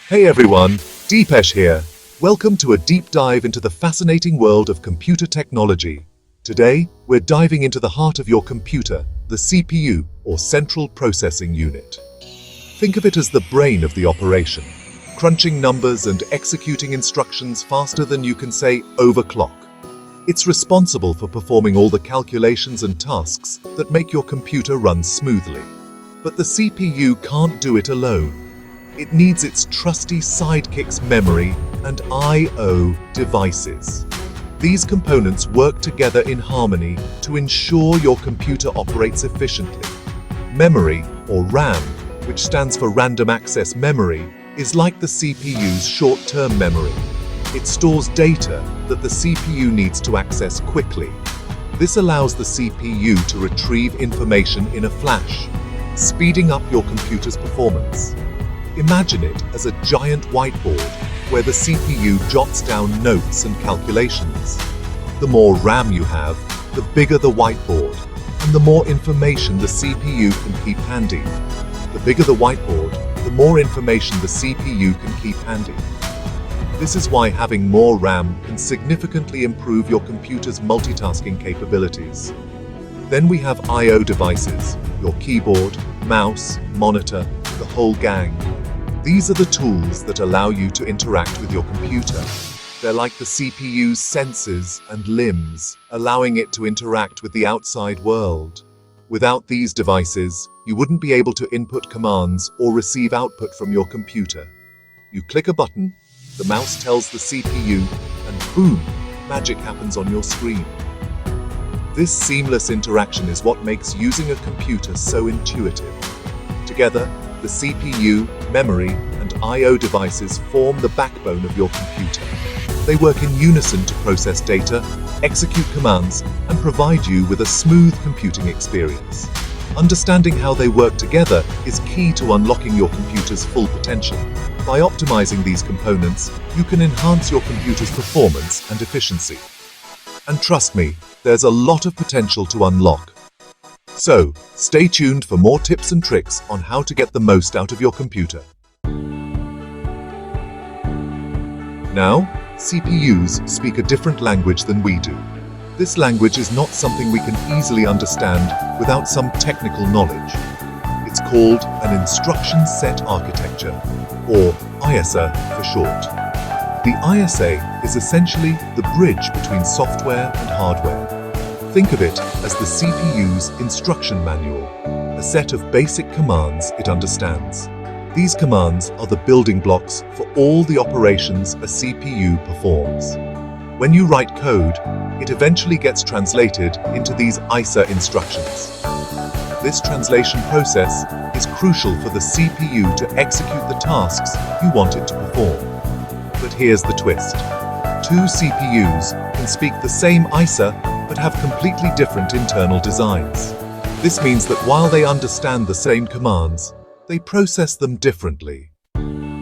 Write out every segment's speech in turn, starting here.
Hey everyone, Deepesh here. Welcome to a deep dive into the fascinating world of computer technology. Today, we're diving into the heart of your computer, the CPU, or Central Processing Unit. Think of it as the brain of the operation, crunching numbers and executing instructions faster than you can say overclock. It's responsible for performing all the calculations and tasks that make your computer run smoothly. But the CPU can't do it alone. It needs its trusty sidekicks memory and I/O devices. These components work together in harmony to ensure your computer operates efficiently. Memory, or RAM, which stands for Random Access Memory, is like the CPU's short-term memory. It stores data that the CPU needs to access quickly. This allows the CPU to retrieve information in a flash, speeding up your computer's performance. Imagine it as a giant whiteboard where the CPU jots down notes and calculations. The more RAM you have, the bigger the whiteboard, and the more information the CPU can keep handy. The bigger the whiteboard, the more information the CPU can keep handy. This is why having more RAM can significantly improve your computer's multitasking capabilities. Then we have I/O devices, your keyboard, mouse, monitor, the whole gang. These are the tools that allow you to interact with your computer. They're like the CPU's sensors and limbs, allowing it to interact with the outside world. Without these devices, you wouldn't be able to input commands or receive output from your computer. You click a button, the mouse tells the CPU, and boom, magic happens on your screen. This seamless interaction is what makes using a computer so intuitive. Together, the CPU, memory, and I/O devices form the backbone of your computer. They work in unison to process data, execute commands, and provide you with a smooth computing experience. Understanding how they work together is key to unlocking your computer's full potential. By optimizing these components, you can enhance your computer's performance and efficiency. And trust me, there's a lot of potential to unlock. So, stay tuned for more tips and tricks on how to get the most out of your computer. Now, CPUs speak a different language than we do. This language is not something we can easily understand without some technical knowledge. It's called an instruction set architecture, or ISA for short. The ISA is essentially the bridge between software and hardware. Think of it as the CPU's instruction manual, a set of basic commands it understands. These commands are the building blocks for all the operations a CPU performs. When you write code, it eventually gets translated into these ISA instructions. This translation process is crucial for the CPU to execute the tasks you want it to perform. But here's the twist. Two CPUs can speak the same ISA but have completely different internal designs. This means that while they understand the same commands, they process them differently.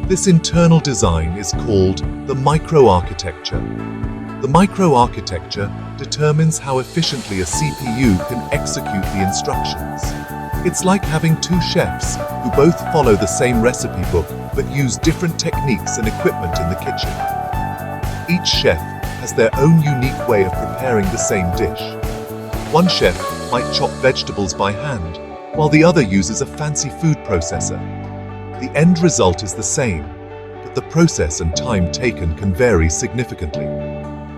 This internal design is called the microarchitecture. The microarchitecture determines how efficiently a CPU can execute the instructions. It's like having two chefs who both follow the same recipe book but use different techniques and equipment in the kitchen. Each chef has their own unique way of preparing the same dish. One chef might chop vegetables by hand, while the other uses a fancy food processor. The end result is the same, but the process and time taken can vary significantly.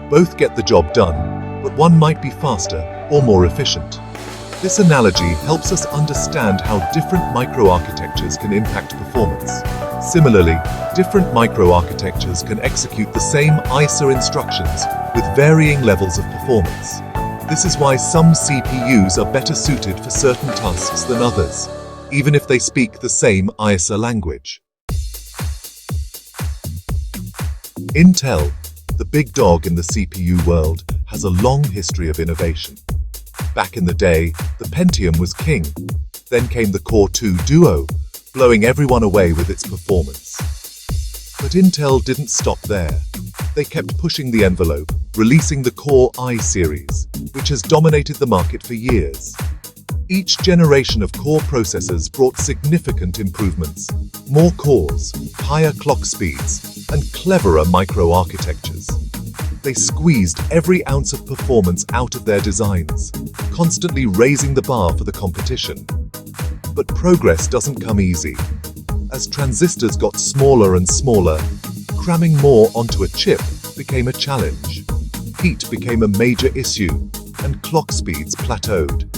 Both get the job done, but one might be faster or more efficient. This analogy helps us understand how different microarchitectures can impact performance. Similarly, different microarchitectures can execute the same ISA instructions with varying levels of performance. This is why some CPUs are better suited for certain tasks than others, even if they speak the same ISA language. Intel, the big dog in the CPU world, has a long history of innovation. Back in the day, the Pentium was king. Then came the Core 2 Duo, blowing everyone away with its performance. But Intel didn't stop there. They kept pushing the envelope, releasing the Core i series, which has dominated the market for years. Each generation of core processors brought significant improvements. More cores, higher clock speeds, and cleverer microarchitectures. They squeezed every ounce of performance out of their designs, constantly raising the bar for the competition. But progress doesn't come easy. As transistors got smaller and smaller, cramming more onto a chip became a challenge. Heat became a major issue, and clock speeds plateaued.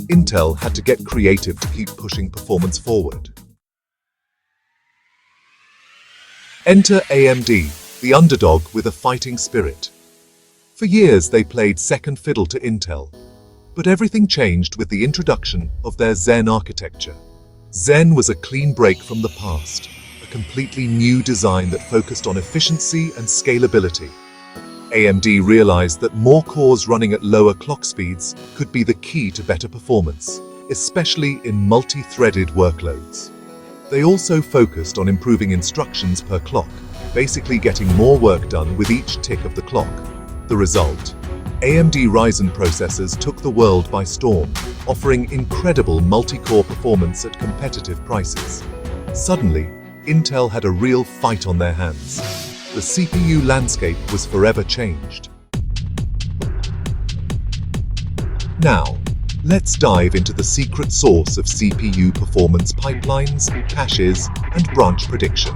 Intel had to get creative to keep pushing performance forward. Enter AMD, the underdog with a fighting spirit. For years they played second fiddle to Intel, but everything changed with the introduction of their Zen architecture. Zen was a clean break from the past, a completely new design that focused on efficiency and scalability. AMD realized that more cores running at lower clock speeds could be the key to better performance, especially in multi-threaded workloads. They also focused on improving instructions per clock, basically getting more work done with each tick of the clock. The result? AMD Ryzen processors took the world by storm, offering incredible multi-core performance at competitive prices. Suddenly, Intel had a real fight on their hands. The CPU landscape was forever changed. Now, let's dive into the secret sauce of CPU performance pipelines, caches, and branch prediction.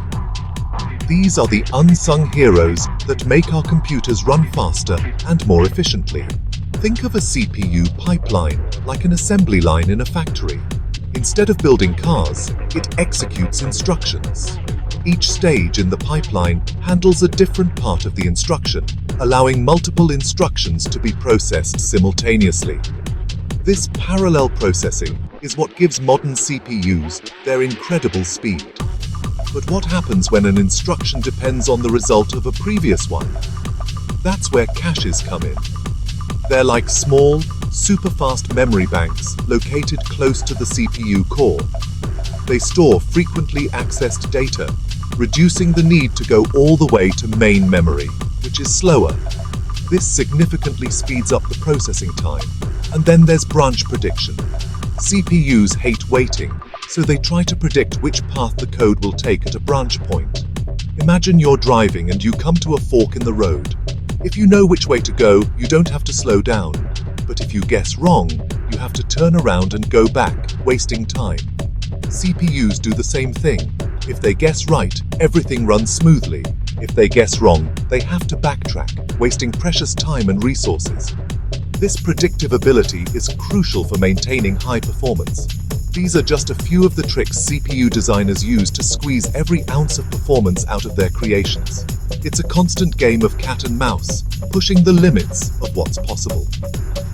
These are the unsung heroes that make our computers run faster and more efficiently. Think of a CPU pipeline like an assembly line in a factory. Instead of building cars, it executes instructions. Each stage in the pipeline handles a different part of the instruction, allowing multiple instructions to be processed simultaneously. This parallel processing is what gives modern CPUs their incredible speed. But what happens when an instruction depends on the result of a previous one? That's where caches come in. They're like small, super-fast memory banks located close to the CPU core. They store frequently accessed data, reducing the need to go all the way to main memory, which is slower. This significantly speeds up the processing time. And then there's branch prediction. CPUs hate waiting, so they try to predict which path the code will take at a branch point. Imagine you're driving and you come to a fork in the road. If you know which way to go, you don't have to slow down. But if you guess wrong, you have to turn around and go back, wasting time. CPUs do the same thing. If they guess right, everything runs smoothly. If they guess wrong, they have to backtrack, wasting precious time and resources. This predictive ability is crucial for maintaining high performance. These are just a few of the tricks CPU designers use to squeeze every ounce of performance out of their creations. It's a constant game of cat and mouse, pushing the limits of what's possible.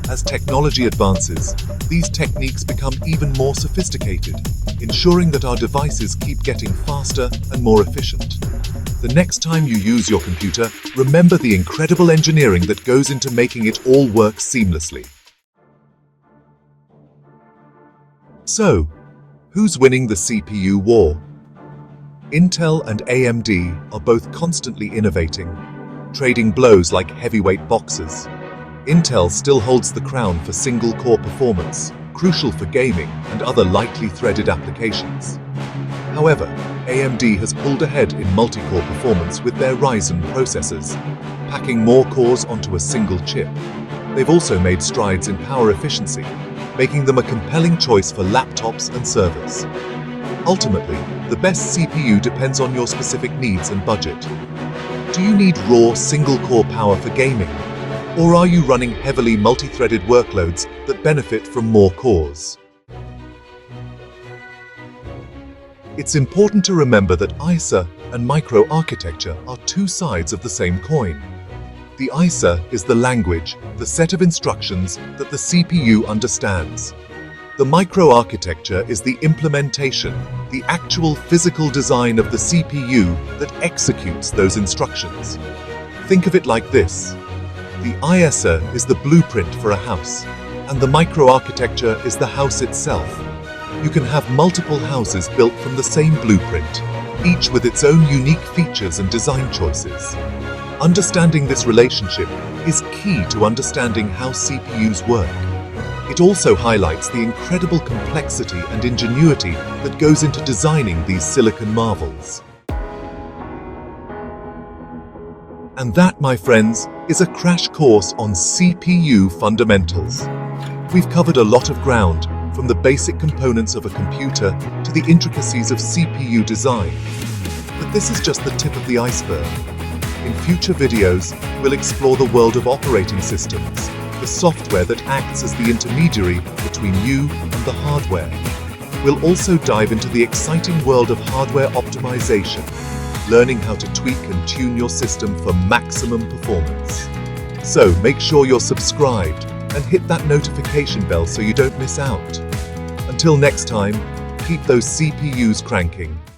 As technology advances, these techniques become even more sophisticated, ensuring that our devices keep getting faster and more efficient. The next time you use your computer, remember the incredible engineering that goes into making it all work seamlessly. So, who's winning the CPU war? Intel and AMD are both constantly innovating, trading blows like heavyweight boxers. Intel still holds the crown for single-core performance, crucial for gaming and other lightly threaded applications. However, AMD has pulled ahead in multi-core performance with their Ryzen processors, packing more cores onto a single chip. They've also made strides in power efficiency, making them a compelling choice for laptops and servers. Ultimately, the best CPU depends on your specific needs and budget. Do you need raw single-core power for gaming? Or are you running heavily multi-threaded workloads that benefit from more cores? It's important to remember that ISA and microarchitecture are two sides of the same coin. The ISA is the language, the set of instructions that the CPU understands. The microarchitecture is the implementation, the actual physical design of the CPU that executes those instructions. Think of it like this. The ISA is the blueprint for a house, and the microarchitecture is the house itself. You can have multiple houses built from the same blueprint, each with its own unique features and design choices. Understanding this relationship is key to understanding how CPUs work. It also highlights the incredible complexity and ingenuity that goes into designing these silicon marvels. And that, my friends, is a crash course on CPU fundamentals. We've covered a lot of ground, from the basic components of a computer to the intricacies of CPU design. But this is just the tip of the iceberg. In future videos, we'll explore the world of operating systems, the software that acts as the intermediary between you and the hardware. We'll also dive into the exciting world of hardware optimization, learning how to tweak and tune your system for maximum performance. So make sure you're subscribed and hit that notification bell so you don't miss out. Until next time, keep those CPUs cranking.